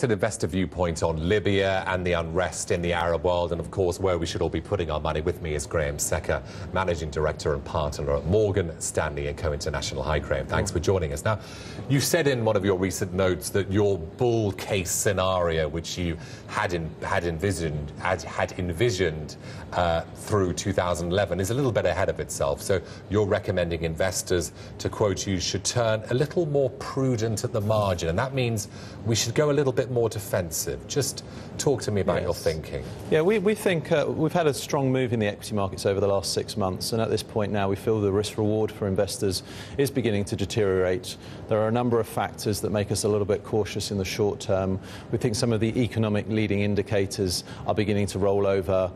An investor viewpoint on Libya and the unrest in the Arab world, and of course where we should all be putting our money. With me is Graham Secker, Managing Director and Partner at Morgan Stanley & Co International. Hi Graham, thanks for joining us. Now, you said in one of your recent notes that your bull case scenario, which you had envisioned through 2011, is a little bit ahead of itself. So you're recommending investors, to quote you, should turn a little more prudent at the margin, and that means we should go a little bit more defensive. Just talk to me about your thinking. Yeah, we think we've had a strong move in the equity markets over the last 6 months, and at this point now we feel the risk-reward for investors is beginning to deteriorate. There are a number of factors that make us a little bit cautious in the short term. We think some of the economic leading indicators are beginning to roll over.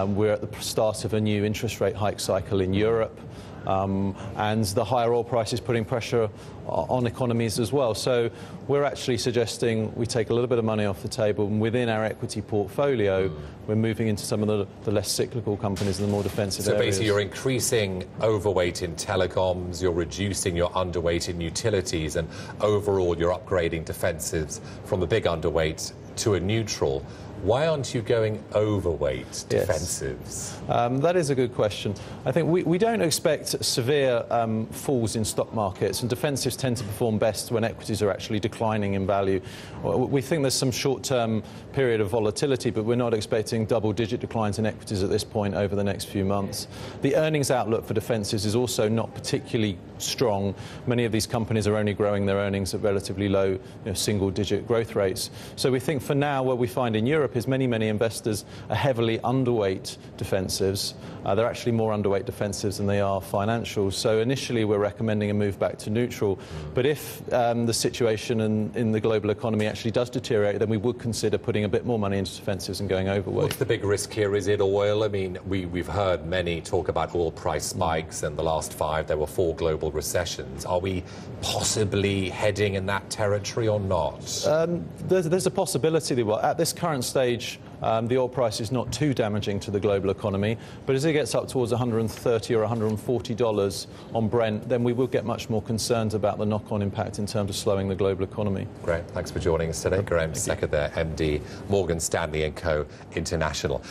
We're at the start of a new interest rate hike cycle in Europe. And the higher oil price is putting pressure on economies as well. So we're actually suggesting we take a little bit of money off the table, and within our equity portfolio, we're moving into some of the less cyclical companies and the more defensive areas. So basically you're increasing overweight in telecoms, you're reducing your underweight in utilities, and overall you're upgrading defensives from a big underweight to a neutral. Why aren't you going overweight defensives? Yes. That is a good question. I think we don't expect severe falls in stock markets, and defensives tend to perform best when equities are actually declining in value. We think there's some short-term period of volatility, but we're not expecting double-digit declines in equities at this point over the next few months. The earnings outlook for defensives is also not particularly strong. Many of these companies are only growing their earnings at relatively low, single-digit growth rates. So we think for now, what we find in Europe is many investors are heavily underweight defensives. They're actually more underweight defensives than they are financials. So initially we're recommending a move back to neutral. But if the situation in the global economy actually does deteriorate, then we would consider putting a bit more money into defensives and going overweight. What's the big risk here? Is it oil? I mean, we've heard many talk about oil price spikes, and the last 5 there were 4 global recessions. Are we possibly heading in that territory or not? There's a possibility that at this current stage, the oil price is not too damaging to the global economy, but as it gets up towards $130 or $140 on Brent, then we will get much more concerned about the knock-on impact in terms of slowing the global economy. Great, thanks for joining us today. Graham Secker there, MD, Morgan Stanley & Co International.